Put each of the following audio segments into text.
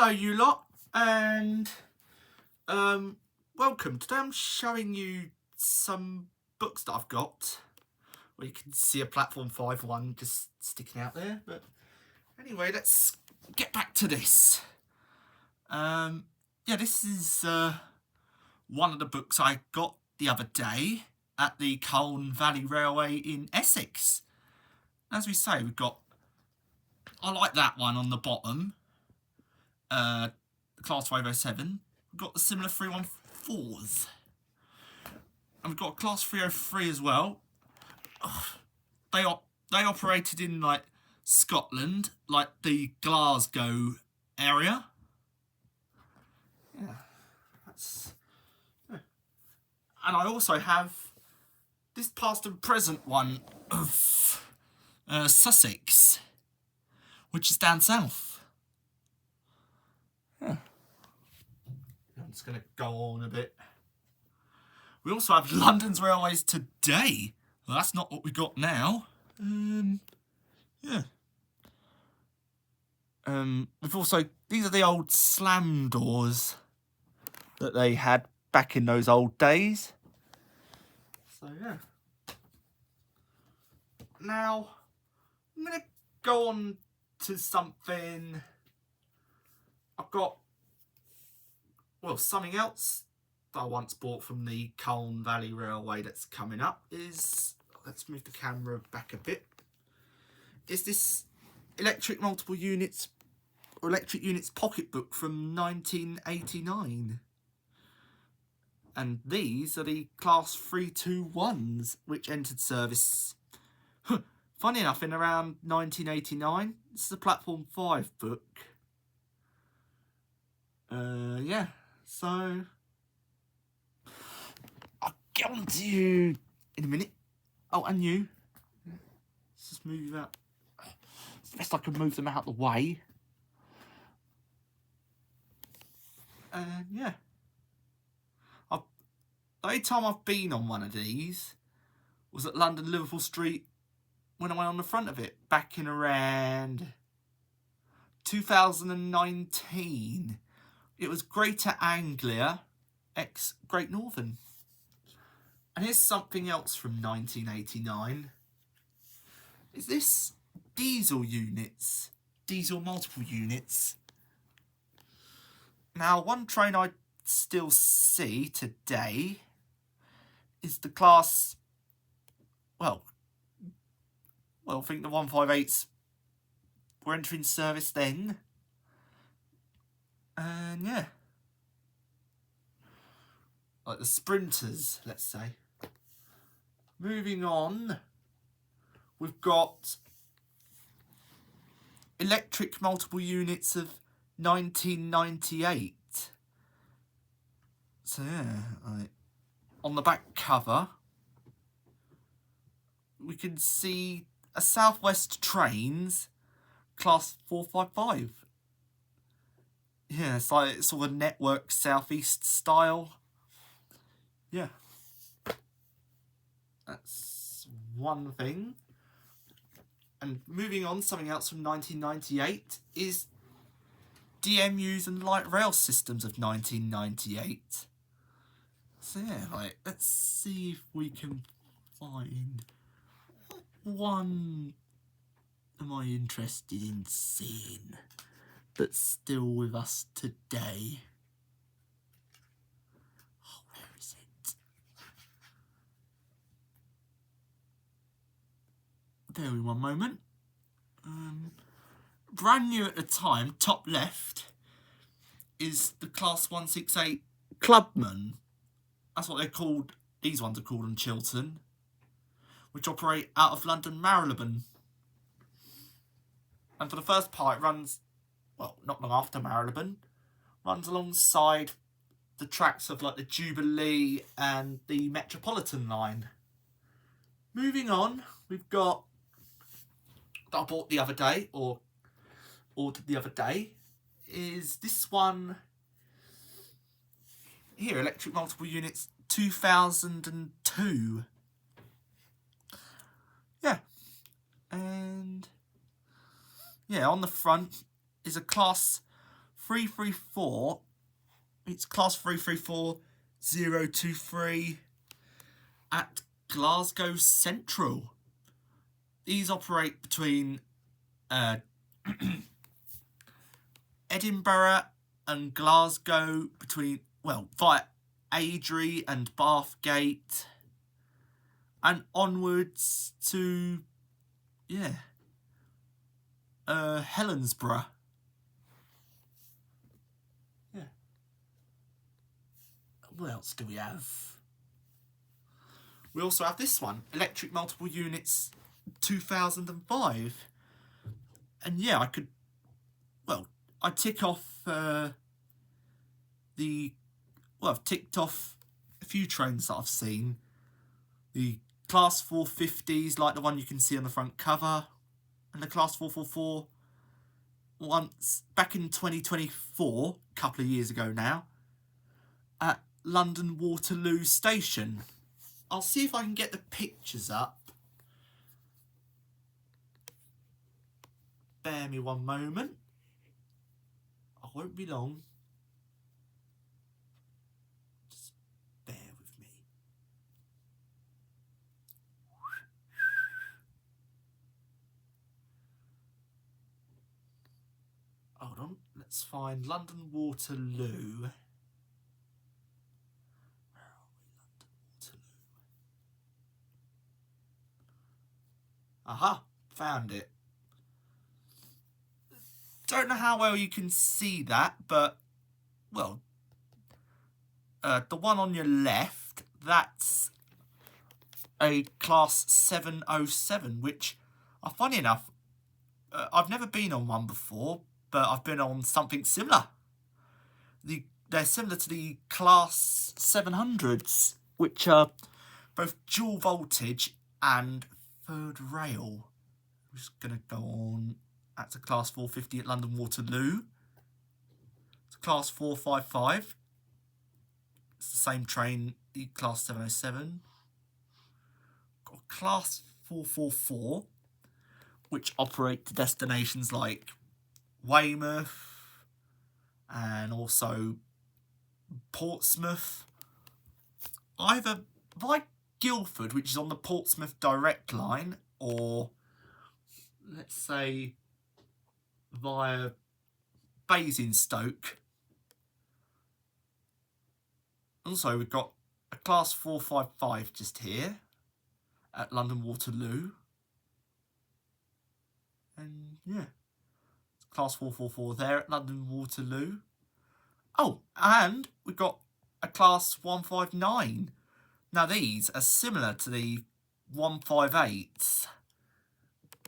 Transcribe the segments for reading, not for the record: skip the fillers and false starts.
Hello you lot, and welcome. Today I'm showing you some books that I've got. Well, you can see a Platform 5 one just sticking out there, but anyway, let's get back to this. Yeah, this is one of the books I got the other day at the Colne Valley Railway in Essex. As we say, I like that one on the bottom. Class 507. We've got the similar 314s. And we've got Class 303 as well. They operated in like Scotland, like the Glasgow area. Yeah, that's. Yeah. And I also have this past and present one of Sussex, which is down south. Yeah. I'm just going to go on a bit. We also have London's Railways Today. Well, that's not what we got now. Yeah. We've also, these are the old slam doors that they had back in those old days. So, yeah. Now, I'm going to go on to something. I've got, well, something else that I once bought from the Colne Valley Railway that's coming up is, let's move the camera back a bit, is this electric units pocketbook from 1989. And these are the Class 321s, which entered service, funny enough, in around 1989. This is a Platform 5 book. Yeah, so I'll get on to you in a minute. Oh, and you. Let's just move you out. It's best I can move them out of the way. Yeah. The only time I've been on one of these was at London Liverpool Street when I went on the front of it back in around 2019. It was Greater Anglia ex Great Northern. And here's something else from 1989. Is this diesel units? Diesel multiple units. Now, one train I still see today is the class, well, I think the 158s were entering service then. And yeah, like the sprinters, let's say. Moving on, we've got electric multiple units of 1998. So yeah, on the back cover, we can see a South West Trains Class 455. Yeah, it's like sort of a network southeast style. Yeah. That's one thing. And moving on, something else from 1998 is DMUs and light rail systems of 1998. So yeah, let's see if we can find one am I interested in seeing that's still with us today. Oh, where is it? Bear with me one moment. Brand new at the time, top left, is the Class 168 Clubman. That's what they're called. These ones are called in Chiltern, which operate out of London Marylebone. And for the first part, it runs, well, not long after Marylebone, runs alongside the tracks of like the Jubilee and the Metropolitan line. Moving on, we've got, that I bought the other day, or ordered the other day, is this one here, electric multiple units 2002. Yeah. And yeah, on the front is a Class 334. It's class 334023 at Glasgow Central. These operate between Edinburgh and Glasgow, via Airdrie and Bathgate, and onwards to, Helensburgh. Yeah. What else do we have? We also have this one, Electric Multiple Units 2005. And yeah, I tick off I've ticked off a few trains that I've seen. The Class 450s, like the one you can see on the front cover, and the Class 444 once back in 2024, a couple of years ago now, at London Waterloo Station. I'll see if I can get the pictures up. Bear me one moment. I won't be long. Just bear with me. Hold on. Let's find London Waterloo. Aha, found it. Don't know how well you can see that, but, the one on your left, that's a Class 707, which, funny enough, I've never been on one before, but I've been on something similar. They're similar to the Class 700s, which are both dual voltage and third rail. I'm just going to go on. That's a Class 450 at London Waterloo. It's a Class 455. It's the same train, the Class 707. Got a Class 444, which operate to destinations like Weymouth and also Portsmouth. Either by Guildford, which is on the Portsmouth direct line, or let's say via Basingstoke. Also, we've got a Class 455 just here at London Waterloo. And yeah, Class 444 there at London Waterloo. Oh, and we've got a Class 159. Now these are similar to the 158s.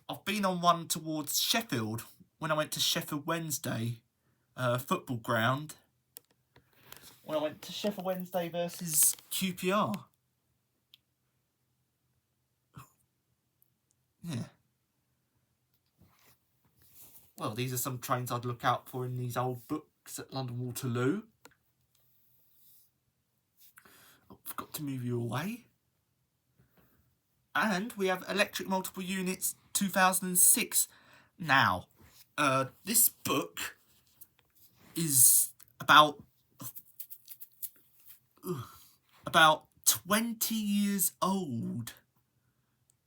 I've been on one towards Sheffield when I went to Sheffield Wednesday football ground. When I went to Sheffield Wednesday versus QPR. Yeah. Well, these are some trains I'd look out for in these old books at London Waterloo. Oh, forgot to move you away. And we have Electric Multiple Units 2006. Now, this book is about 20 years old.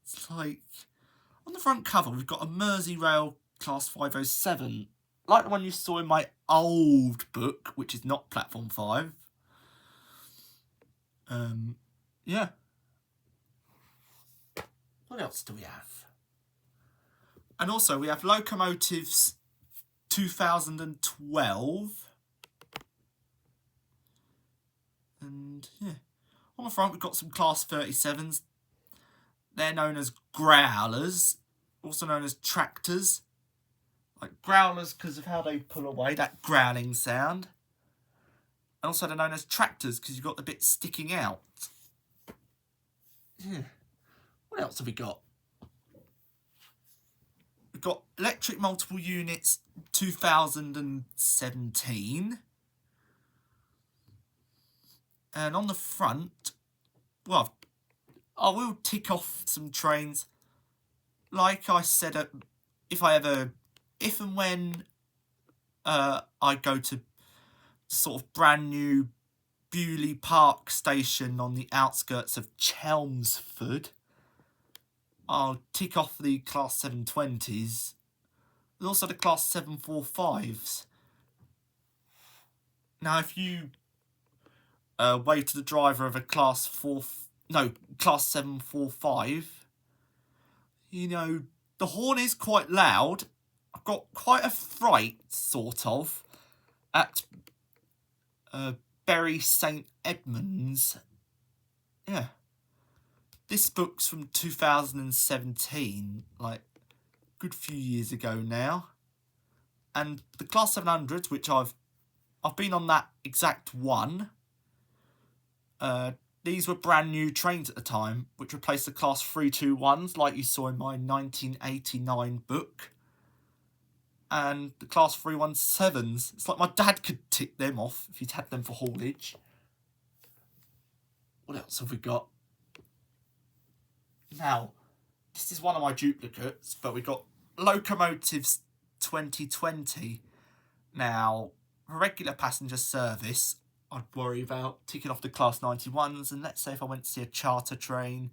It's like, on the front cover, we've got a Merseyrail Class 507, like the one you saw in my old book, which is not Platform 5. Yeah. What else do we have? And also, we have Locomotives 2012. And, yeah. On the front, we've got some Class 37s. They're known as growlers, also known as tractors. Like growlers because of how they pull away, that growling sound. And also they're known as tractors because you've got the bit sticking out. Yeah. What else have we got? We've got Electric Multiple Units 2017. And on the front, well, I will tick off some trains. Like I said, if and when I go to sort of brand new Bewley Park station on the outskirts of Chelmsford, I'll tick off the Class 720s and also the Class 745s. Now, if you wave to the driver of a Class 745, you know, the horn is quite loud. I've got quite a fright, sort of, at Bury St Edmunds. Yeah. This book's from 2017, like, good few years ago now. And the Class 700s, which I've been on that exact one. These were brand new trains at the time, which replaced the Class 321s, like you saw in my 1989 book. And the Class 317s, it's like my dad could tick them off if he'd had them for haulage. What else have we got? Now, this is one of my duplicates, but we got Locomotives 2020. Now, for regular passenger service, I'd worry about ticking off the Class 91s, and let's say if I went to see a charter train,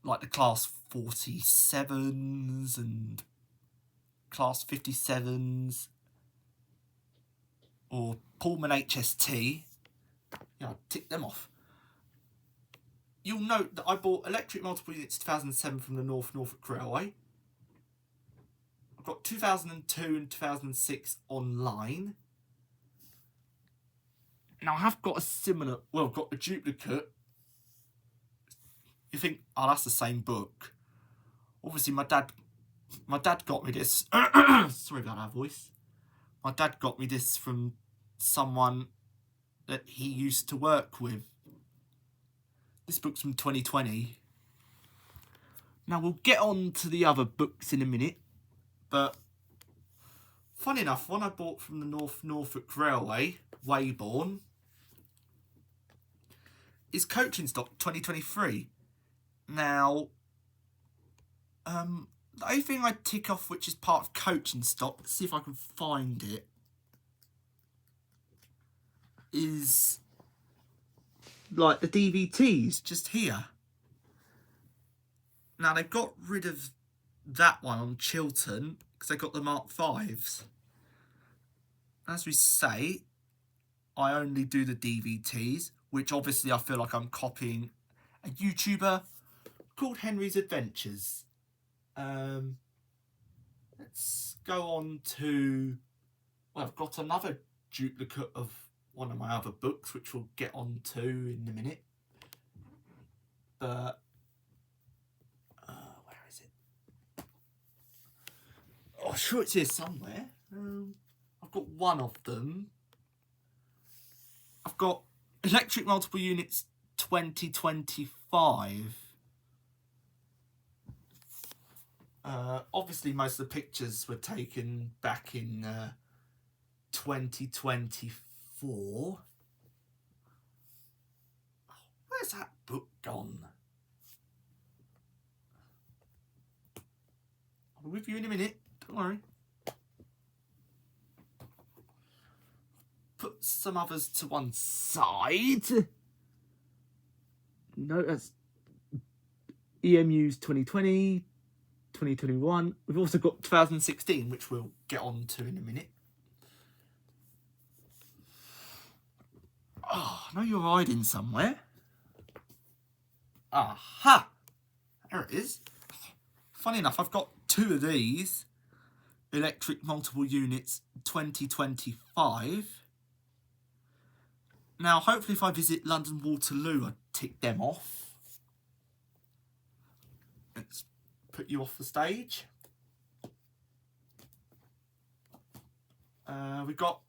like the Class 47s and Class 57s, or Pullman HST, I'd tick them off. You'll note that I bought electric multiple units 2007 from the Norfolk Railway. I've got 2002 and 2006 online. Now I have got a similar, well, I've got a duplicate. You think, oh, that's the same book. Obviously my dad got me this. Sorry about that voice. My dad got me this from someone that he used to work with. This book's from 2020. Now, we'll get on to the other books in a minute, but funny enough, one I bought from the Norfolk Railway, Weybourne, is Coaching Stock 2023. Now, the only thing I tick off which is part of Coaching Stock, let's see if I can find it, is like the DVTs just here. Now they've got rid of that one on Chiltern because they got the Mark 5s. As we say, I only do the DVTs, which obviously I feel like I'm copying a YouTuber called Henry's Adventures. Let's go on to, well, I've got another duplicate of one of my other books, which we'll get on to in a minute. But, where is it? Oh, I'm sure it's here somewhere. I've got one of them. I've got Electric Multiple Units 2025. Obviously, most of the pictures were taken back in 2024. Where's that book gone? I'll be with you in a minute, don't worry. Put some others to one side. No, that's EMU's 2020, 2021. We've also got 2016, which we'll get on to in a minute. Oh, I know you're hiding somewhere. Aha! There it is. Funny enough, I've got two of these. Electric Multiple Units 2025. Now, hopefully if I visit London Waterloo, I tick them off. Let's put you off the stage. We've got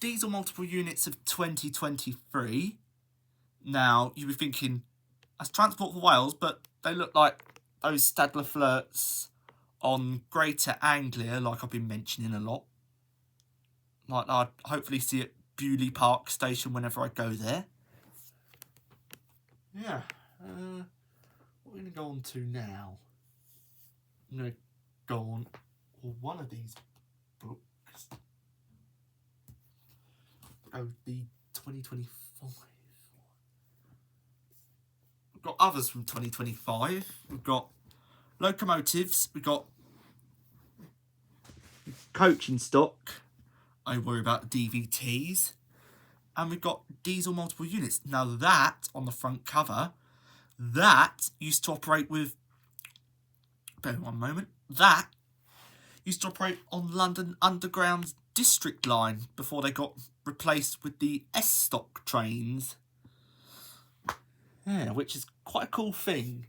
Diesel Multiple Units of 2023. Now, you'll be thinking, that's Transport for Wales, but they look like those Stadler Flirts on Greater Anglia, like I've been mentioning a lot. Like I'd hopefully see at Bewley Park Station whenever I go there. Yeah. What are we going to go on to now? I'm going to go on one of these books. Oh, the 2025. We've got others from 2025. We've got locomotives. We've got coaching stock. I worry about the DVTs. And we've got diesel multiple units. Now that, on the front cover, that used to operate with... Bear one moment. That used to operate on London Underground's District line before they got replaced with the S-Stock trains. Yeah, which is quite a cool thing.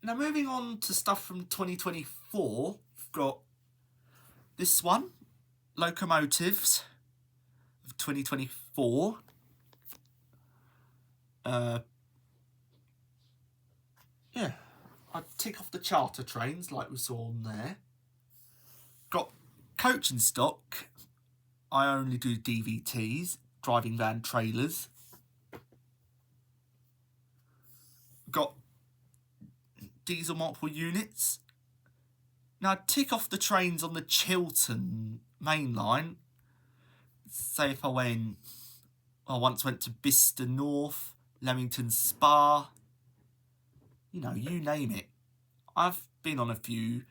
Now moving on to stuff from 2024, we've got this one, locomotives of 2024. Yeah, I'd tick off the charter trains like we saw on there. Got coaching stock. I only do DVTs, driving van trailers. Got diesel multiple units. Now I'd tick off the trains on the Chiltern main line. Say if I once went to Bicester North, Leamington Spa, you know, you name it. I've been on a few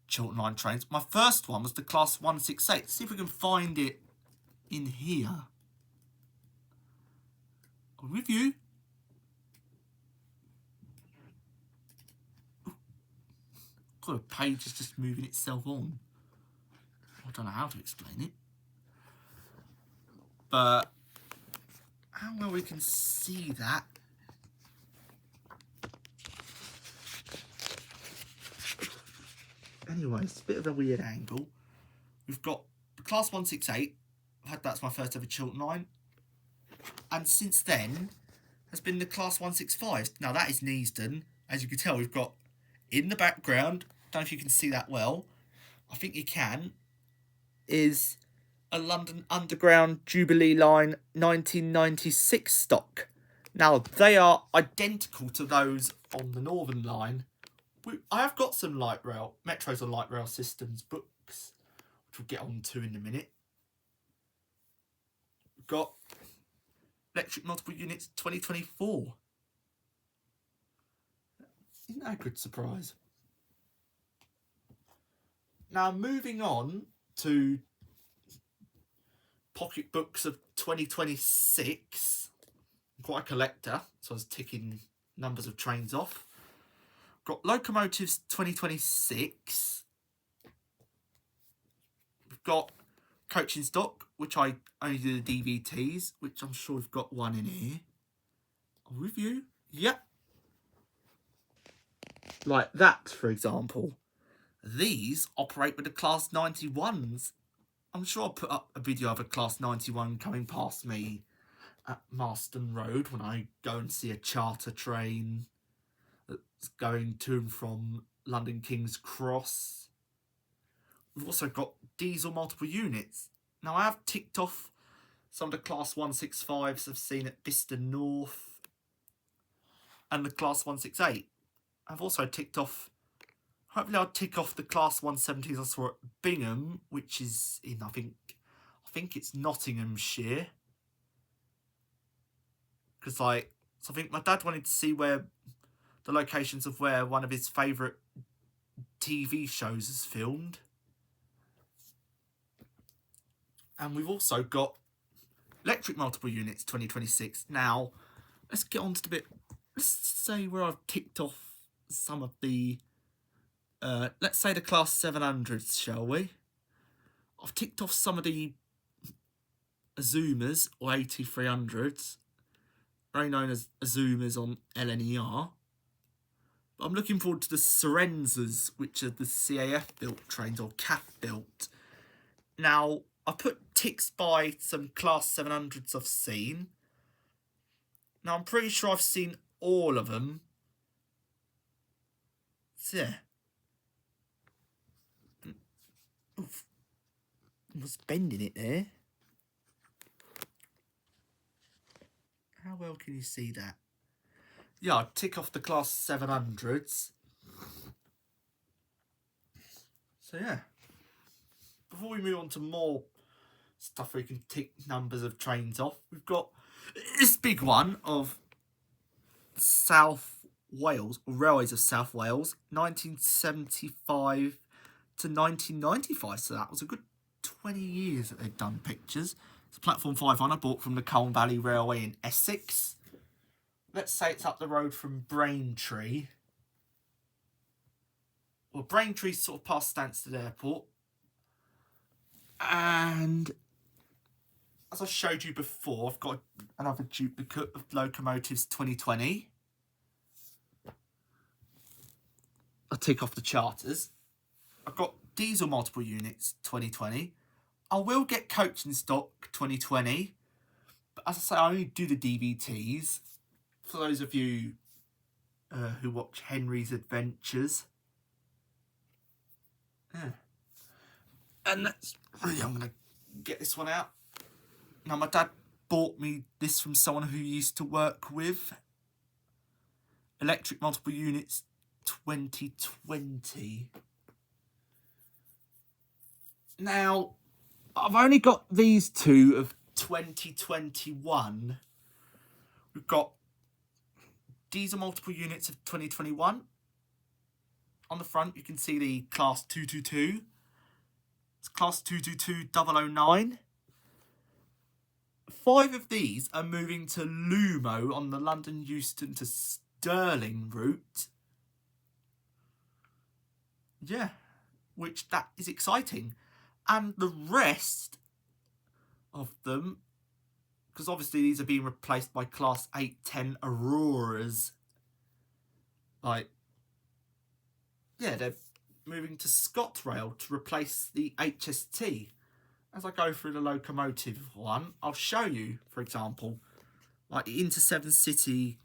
Chiltern Line trains. My first one was the Class 168. See if we can find it in here. A review. God, a page is just moving itself on. I don't know how to explain it. But how well we can see that. Anyway, it's a bit of a weird angle. We've got the Class 168. That's my first ever Chiltern Line. And since then, has been the Class 165. Now that is Neasden. As you can tell, we've got in the background, don't know if you can see that well, I think you can, is a London Underground Jubilee Line 1996 stock. Now, they are identical to those on the Northern Line. I have got some light rail, Metros and light rail systems books, which we'll get on to in a minute. We've got electric multiple units 2024. Isn't that a good surprise? Now, moving on to pocketbooks of 2026. I'm quite a collector, so I was ticking numbers of trains off. Got locomotives 2026. We've got coaching stock, which I only do the DVTs, which I'm sure we've got one in here. A review. Yep. Like that, for example. These operate with the Class 91s. I'm sure I'll put up a video of a Class 91 coming past me at Marston Road when I go and see a charter train that's going to and from London King's Cross. We've also got diesel multiple units. Now I have ticked off some of the Class 165s I've seen at Bicester North and the Class 168. I've also ticked off, hopefully I'll tick off the Class 170s I saw at Bingham, which is in, I think it's Nottinghamshire. Because so I think my dad wanted to see where the locations of where one of his favourite TV shows is filmed. And we've also got electric multiple units 2026. Now, let's get on to the bit, let's say where I've ticked off some of the, let's say the Class 700s, shall we? I've ticked off some of the Azumas, or 8300s, very known as Azumas on LNER. But I'm looking forward to the Serenzas, which are the CAF built trains, or CAF built. Now, I put ticks by some Class 700s I've seen. Now, I'm pretty sure I've seen all of them. So, yeah. Oof. I was bending it there. How well can you see that? Yeah, I'll tick off the Class 700s. So, yeah. Before we move on to more stuff where you can tick numbers of trains off. We've got this big one of South Wales, or Railways of South Wales, 1975 to 1995. So that was a good 20 years that they've done pictures. It's a Platform 5 I bought from the Colne Valley Railway in Essex. Let's say it's up the road from Braintree. Well, Braintree's sort of past Stansted Airport. And as I showed you before, I've got another duplicate of Locomotives 2020. I'll tick off the charters. I've got Diesel Multiple Units 2020. I will get Coach in Stock 2020. But as I say, I only do the DVTs. For those of you who watch Henry's Adventures. Yeah. And that's really, I'm going to get this one out. Now, my dad bought me this from someone who used to work with Electric Multiple Units 2020. Now, I've only got these two of 2021. We've got Diesel Multiple Units of 2021. On the front, you can see the Class 222. It's Class 222 009. 5 of these are moving to Lumo on the London Euston to Stirling route. Yeah, which that is exciting. And the rest of them, because obviously these are being replaced by Class 810 Auroras. Like, yeah, they're moving to ScotRail to replace the HST. As I go through the locomotive one, I'll show you, for example, like the Inter7 City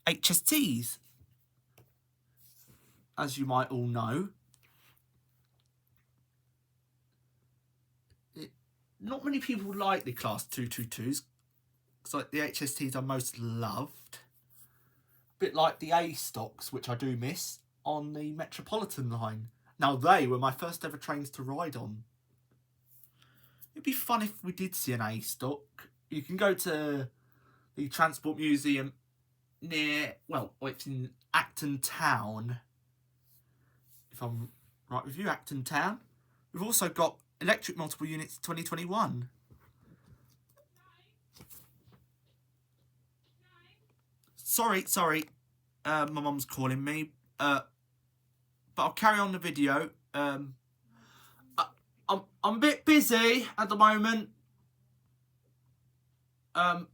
HSTs. As you might all know, not many people like the Class 222s, because like the HSTs are most loved. A bit like the A stocks, which I do miss, on the Metropolitan line. Now, they were my first ever trains to ride on. It'd be fun if we did see an A stock. You can go to the Transport Museum near, well, it's in Acton Town. If I'm right with you, Acton Town. We've also got Electric Multiple Units 2021. Sorry. My mum's calling me. But I'll carry on the video. I'm a bit busy at the moment. When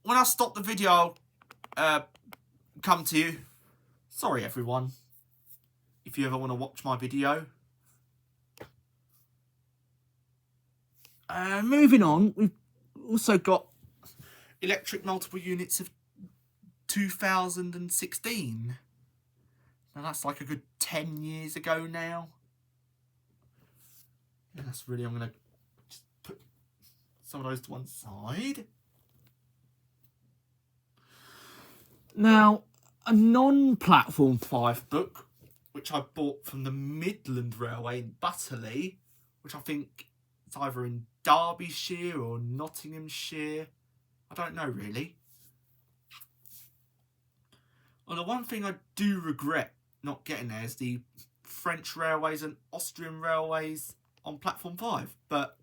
I stop the video, I'll come to you. Sorry, everyone. If you ever want to watch my video. Moving on, we've also got Electric Multiple Units of 2016. Now that's like a good 10 years ago now. And that's really, I'm going to just put some of those to one side. Now, a non-Platform 5 book, which I bought from the Midland Railway in Butterley, which I think it's either in Derbyshire or Nottinghamshire. I don't know really. Well, the one thing I do regret not getting there is the French railways and Austrian railways on Platform 5. But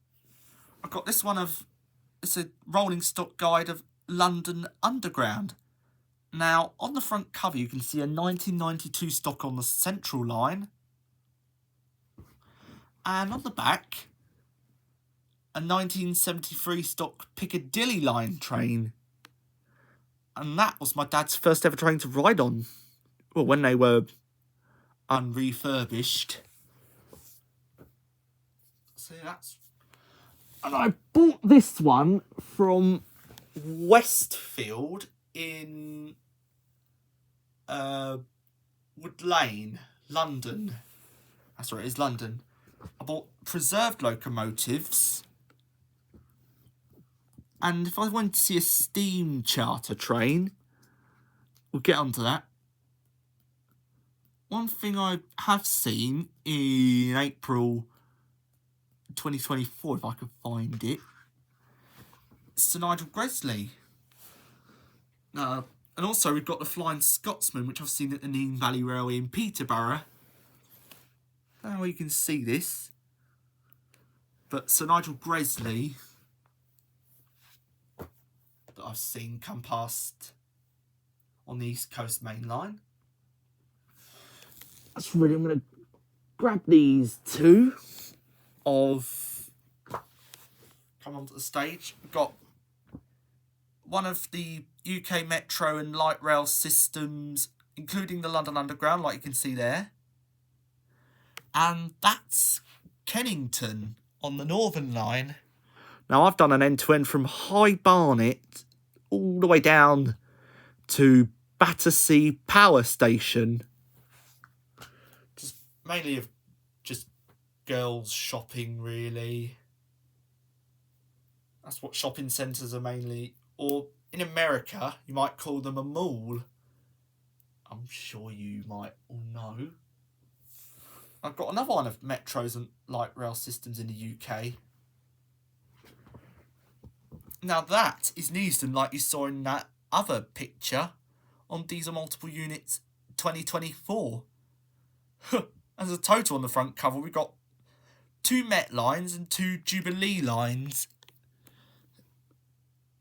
I got this one of, it's a rolling stock guide of London Underground. Now, on the front cover, you can see a 1992 stock on the Central line. And on the back, a 1973 stock Piccadilly line train. And that was my dad's first ever train to ride on. Well, when they were unrefurbished. So that's... And I bought this one from Westfield in Wood Lane, London. That's right, it is London. I bought preserved locomotives. And if I wanted to see a steam charter train, we'll get onto that. One thing I have seen in April 2024 if I can find it. Sir Nigel Gresley. And also we've got the Flying Scotsman, which I've seen at the Nene Valley Railway in Peterborough. I don't know where you can see this, but Sir Nigel Gresley that I've seen come past on the East Coast Main Line. That's really, I'm going to grab these two come onto the stage. We've got one of the UK Metro and light rail systems, including the London Underground, like you can see there. And that's Kennington on the Northern Line. Now, I've done an end-to-end from High Barnet all the way down to Battersea Power Station. Just mainly of just girls shopping, really. That's what shopping centres are mainly. Or in America, you might call them a mall. I'm sure you might all know. I've got another one of metros and light rail systems in the UK. Now that is Neasden, like you saw in that other picture on Diesel Multiple Units 2024. As a total on the front cover, we've got 2 Met lines and 2 Jubilee lines.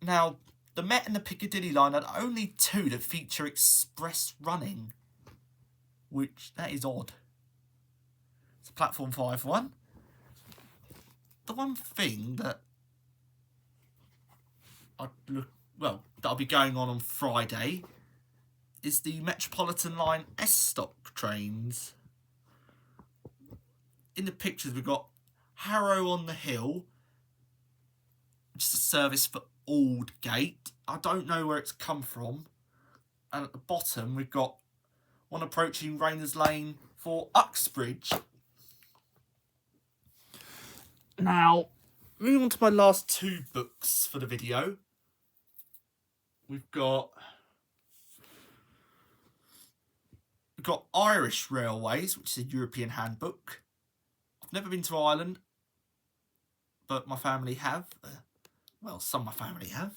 Now, the Met and the Piccadilly line are the only 2 that feature express running, which, that is odd. It's a Platform 5 one. The one thing that that'll be going on Friday is the Metropolitan Line S-Stock trains. In the pictures, we've got Harrow on the Hill, which is a service for Aldgate. I don't know where it's come from. And at the bottom, we've got one approaching Rayners Lane for Uxbridge. Now, moving on to my last 2 books for the video. We've got Irish Railways, which is a European handbook. I've never been to Ireland, but my family have. Well, some of my family have.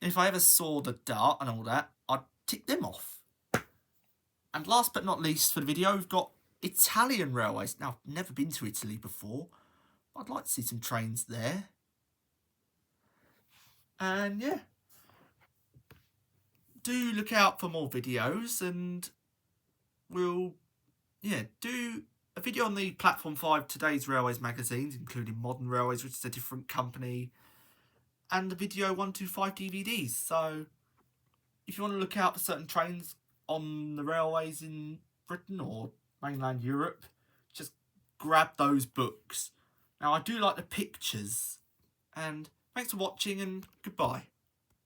And if I ever saw the Dart and all that, I'd tick them off. And last but not least for the video, we've got Italian Railways. Now, I've never been to Italy before. I'd like to see some trains there. And yeah. Do look out for more videos, and we'll do a video on the Platform 5 Today's Railways magazines, including Modern Railways, which is a different company, and the video 125 DVDs. So if you want to look out for certain trains on the railways in Britain or mainland Europe, just grab those books. Now, I do like the pictures, and thanks for watching, and goodbye.